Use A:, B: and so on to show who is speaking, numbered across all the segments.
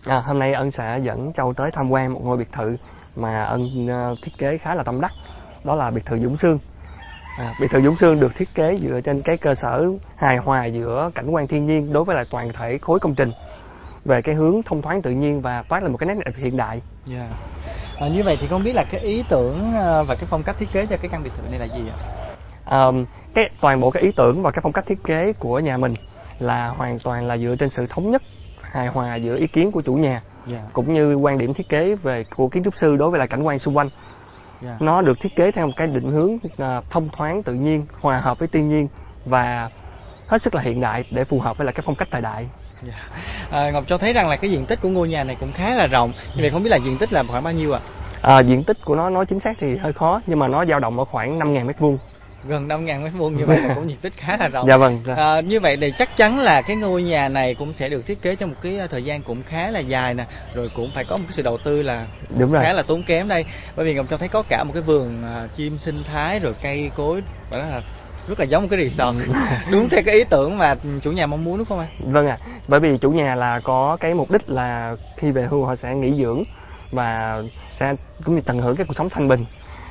A: Hôm nay Ân sẽ dẫn Châu tới tham quan một ngôi biệt thự mà Ân thiết kế khá là tâm đắc, đó là biệt thự Dũng Sương. Biệt thự Dũng Sương được thiết kế dựa trên cái cơ sở hài hòa giữa cảnh quan thiên nhiên đối với lại toàn thể khối công trình, về cái hướng thông thoáng tự nhiên và toát lên một cái nét hiện đại.
B: Như vậy thì không biết là cái ý tưởng và cái phong cách thiết kế cho cái căn biệt thự này là gì ạ?
A: Toàn bộ cái ý tưởng và cái phong cách thiết kế của nhà mình là hoàn toàn là dựa trên sự thống nhất hài hòa giữa ý kiến của chủ nhà, cũng như quan điểm thiết kế của kiến trúc sư đối với lại cảnh quan xung quanh. Nó được thiết kế theo một cái định hướng thông thoáng tự nhiên, hòa hợp với thiên nhiên và hết sức là hiện đại để phù hợp với lại cái phong cách thời đại.
B: Ngọc cho thấy rằng là cái diện tích của ngôi nhà này cũng khá là rộng. Như vậy không biết là diện tích là khoảng bao nhiêu ạ?
A: Diện tích của nó nói chính xác thì hơi khó, nhưng mà nó dao động ở khoảng 5.000 m².
B: Gần 5.000 m², như vậy là cũng diện tích khá là rộng.
A: Dạ vâng.
B: Như vậy thì chắc chắn là cái ngôi nhà này cũng sẽ được thiết kế trong một cái thời gian cũng khá là dài nè, rồi cũng phải có một cái sự đầu tư là khá là tốn kém đây. Bởi vì Ngọc cho thấy có cả một cái vườn chim sinh thái, rồi cây cối, và đó là rất là giống một cái resort. Đúng theo cái ý tưởng mà chủ nhà mong muốn, đúng không ạ?
A: Vâng ạ. Bởi vì chủ nhà là có cái mục đích là khi về hưu họ sẽ nghỉ dưỡng và sẽ cũng như tận hưởng cái cuộc sống thanh bình,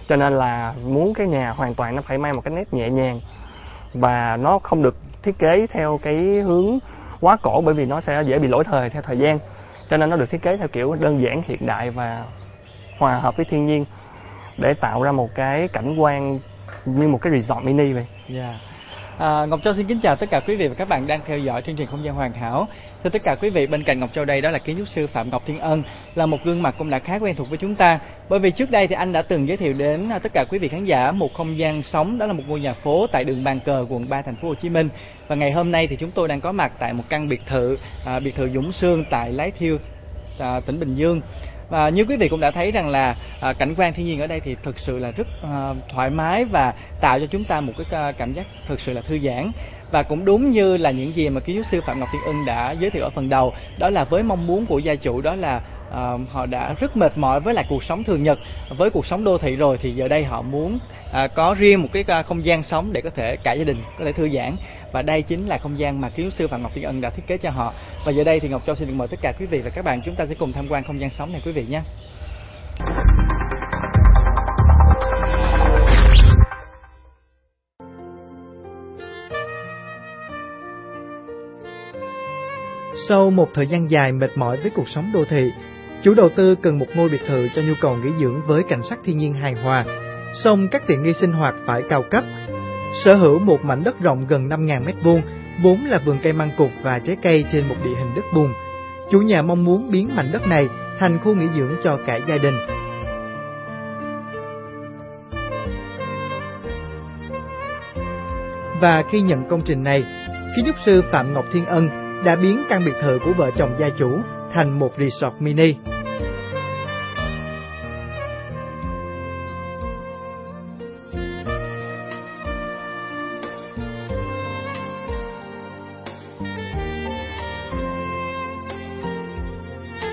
A: cho nên là muốn cái nhà hoàn toàn nó phải mang một cái nét nhẹ nhàng và nó không được thiết kế theo cái hướng quá cổ, bởi vì nó sẽ dễ bị lỗi thời theo thời gian, cho nên nó được thiết kế theo kiểu đơn giản hiện đại và hòa hợp với thiên nhiên để tạo ra một cái cảnh quan như một cái resort mini vậy.
B: Ngọc Châu xin kính chào tất cả quý vị và các bạn đang theo dõi chương trình Không gian hoàn hảo. Thưa tất cả quý vị, bên cạnh Ngọc Châu đây đó là kiến trúc sư Phạm Ngọc Thiên Ân, là một gương mặt cũng đã khá quen thuộc với chúng ta. Bởi vì trước đây thì anh đã từng giới thiệu đến tất cả quý vị khán giả một không gian sống, đó là một ngôi nhà phố tại đường Bàn Cờ, quận 3, thành phố Hồ Chí Minh. Và ngày hôm nay thì chúng tôi đang có mặt tại một căn biệt thự Dũng Sương tại Lái Thiêu, tỉnh Bình Dương. Và như quý vị cũng đã thấy rằng là cảnh quan thiên nhiên ở đây thì thực sự là rất thoải mái và tạo cho chúng ta một cái cảm giác thực sự là thư giãn. Và cũng đúng như là những gì mà kiến trúc sư Phạm Ngọc Thiên Ân đã giới thiệu ở phần đầu, đó là với mong muốn của gia chủ, đó là họ đã rất mệt mỏi với lại cuộc sống thường nhật, với cuộc sống đô thị rồi, thì giờ đây họ muốn có riêng một cái không gian sống để có thể cả gia đình có thể thư giãn. Và đây chính là không gian mà kiến trúc sư Phạm Ngọc Thiên Ân đã thiết kế cho họ. Và giờ đây thì Ngọc Châu xin được mời tất cả quý vị và các bạn, chúng ta sẽ cùng tham quan không gian sống này quý vị nhé. Sau một thời gian dài mệt mỏi với cuộc sống đô thị, chủ đầu tư cần một ngôi biệt thự cho nhu cầu nghỉ dưỡng với cảnh sắc thiên nhiên hài hòa, song các tiện nghi sinh hoạt phải cao cấp. Sở hữu một mảnh đất rộng gần 5.000 m², vốn là vườn cây măng cụt và trái cây trên một địa hình đất bùn. Chủ nhà mong muốn biến mảnh đất này thành khu nghỉ dưỡng cho cả gia đình. Và khi nhận công trình này, kiến trúc sư Phạm Ngọc Thiên Ân đã biến căn biệt thự của vợ chồng gia chủ thành một resort mini.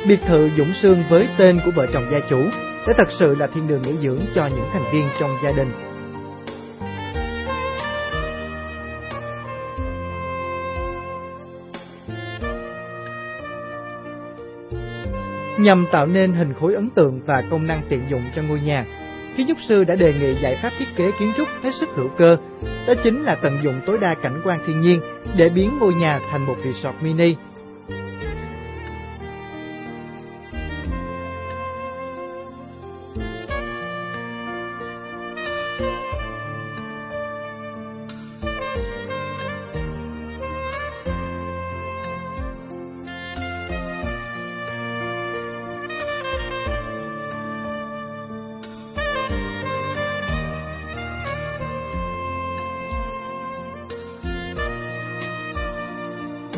B: Biệt thự Dũng Sương với tên của vợ chồng gia chủ đã thật sự là thiên đường nghỉ dưỡng cho những thành viên trong gia đình. Nhằm tạo nên hình khối ấn tượng và công năng tiện dụng cho ngôi nhà, kiến trúc sư đã đề nghị giải pháp thiết kế kiến trúc hết sức hữu cơ, đó chính là tận dụng tối đa cảnh quan thiên nhiên để biến ngôi nhà thành một resort mini.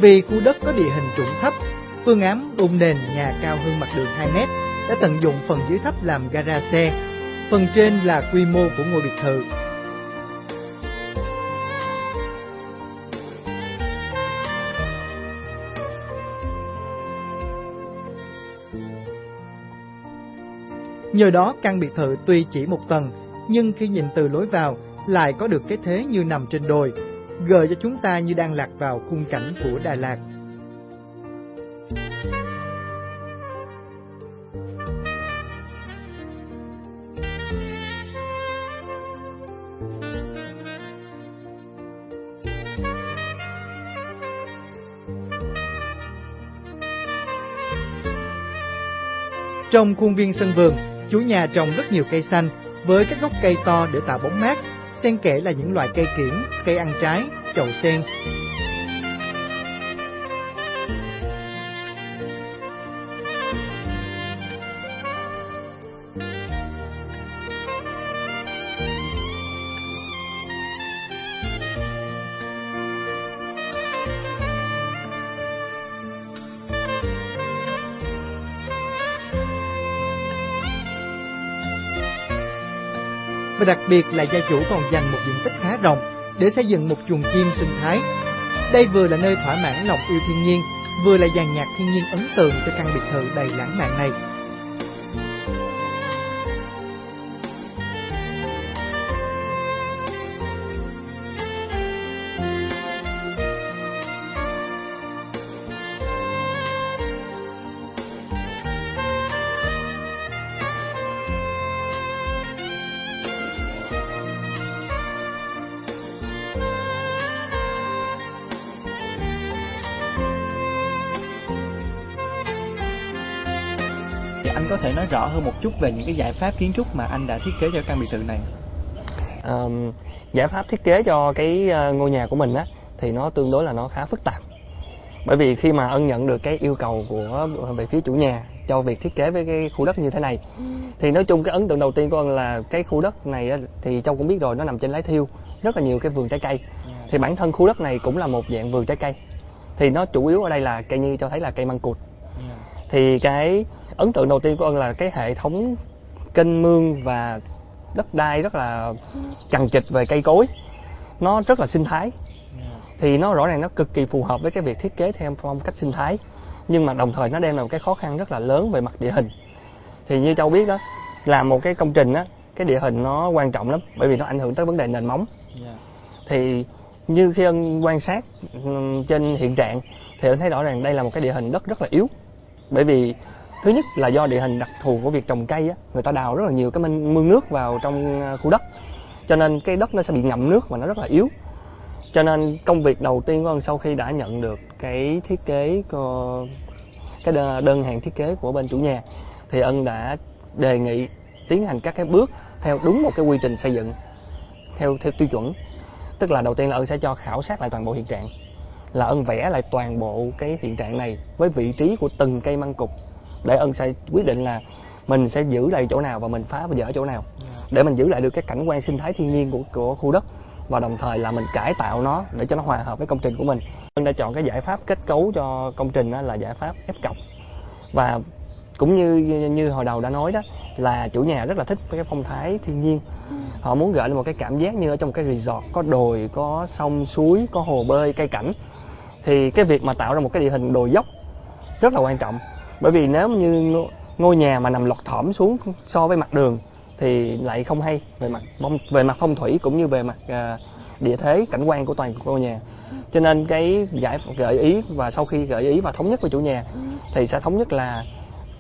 B: Vì khu đất có địa hình trũng thấp, phương án ôm nền nhà cao hơn mặt đường 2 mét đã tận dụng phần dưới thấp làm gara xe, phần trên là quy mô của ngôi biệt thự. Nhờ đó căn biệt thự tuy chỉ một tầng, nhưng khi nhìn từ lối vào lại có được cái thế như nằm trên đồi, gợi cho chúng ta như đang lạc vào khung cảnh của Đà Lạt. Trong khuôn viên sân vườn, chủ nhà trồng rất nhiều cây xanh với các gốc cây to để tạo bóng mát, xen kẽ là những loại cây kiểng, cây ăn trái, chậu sen. Và đặc biệt là gia chủ còn dành một diện tích khá rộng để xây dựng một chuồng chim sinh thái. Đây vừa là nơi thỏa mãn lòng yêu thiên nhiên, vừa là dàn nhạc thiên nhiên ấn tượng cho căn biệt thự đầy lãng mạn này. Anh có thể nói rõ hơn một chút về những cái giải pháp kiến trúc mà anh đã thiết kế cho căn biệt thự này?
A: Giải pháp thiết kế cho cái ngôi nhà của mình á thì nó tương đối là nó khá phức tạp. Bởi vì khi mà Ân nhận được cái yêu cầu của về phía chủ nhà cho việc thiết kế với cái khu đất như thế này, thì nói chung cái ấn tượng đầu tiên của Ân là cái khu đất này á, thì Châu cũng biết rồi, nó nằm trên Lái Thiêu, rất là nhiều cái vườn trái cây. Thì bản thân khu đất này cũng là một dạng vườn trái cây. Thì nó chủ yếu ở đây là cây như cho thấy là cây măng cụt. Thì cái ấn tượng đầu tiên của Ân là cái hệ thống kênh mương và đất đai rất là chằng chịt về cây cối, nó rất là sinh thái. Thì nó rõ ràng nó cực kỳ phù hợp với cái việc thiết kế theo phong cách sinh thái, nhưng mà đồng thời nó đem lại một cái khó khăn rất là lớn về mặt địa hình. Thì như Châu biết đó, làm một cái công trình á, cái địa hình nó quan trọng lắm, bởi vì nó ảnh hưởng tới vấn đề nền móng. Thì như khi Ân quan sát trên hiện trạng thì Ân thấy rõ ràng đây là một cái địa hình đất rất là yếu. Bởi vì thứ nhất là do địa hình đặc thù của việc trồng cây á, người ta đào rất là nhiều cái mương nước vào trong khu đất, cho nên cái đất nó sẽ bị ngậm nước và nó rất là yếu. Cho nên công việc đầu tiên của Ân sau khi đã nhận được cái thiết kế cái đơn hàng thiết kế của bên chủ nhà, thì Ân đã đề nghị tiến hành các cái bước theo đúng một cái quy trình xây dựng theo tiêu chuẩn. Tức là đầu tiên là Ân sẽ cho khảo sát lại toàn bộ hiện trạng, là Ân vẽ lại toàn bộ cái hiện trạng này với vị trí của từng cây măng cụt, để Ân sẽ quyết định là mình sẽ giữ lại chỗ nào và mình phá và dỡ chỗ nào, để mình giữ lại được cái cảnh quan sinh thái thiên nhiên của khu đất, và đồng thời là mình cải tạo nó để cho nó hòa hợp với công trình của mình. Ân đã chọn cái giải pháp kết cấu cho công trình là giải pháp ép cọc, và cũng như hồi đầu đã nói đó, là chủ nhà rất là thích với cái phong thái thiên nhiên. Họ muốn gợi lên một cái cảm giác như ở trong một cái resort, có đồi, có sông suối, có hồ bơi, cây cảnh. Thì cái việc mà tạo ra một cái địa hình đồi dốc rất là quan trọng, bởi vì nếu như ngôi nhà mà nằm lọt thỏm xuống so với mặt đường thì lại không hay về mặt phong thủy cũng như về mặt địa thế cảnh quan của toàn ngôi nhà. Cho nên cái gợi ý, và sau khi gợi ý và thống nhất với chủ nhà thì sẽ thống nhất là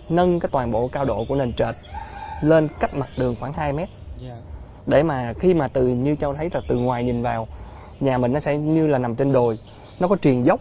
A: nâng cái toàn bộ cao độ của nền trệt lên cách mặt đường khoảng 2 mét, để mà khi mà như Châu thấy là từ ngoài nhìn vào, nhà mình nó sẽ như là nằm trên đồi, nó có triền dốc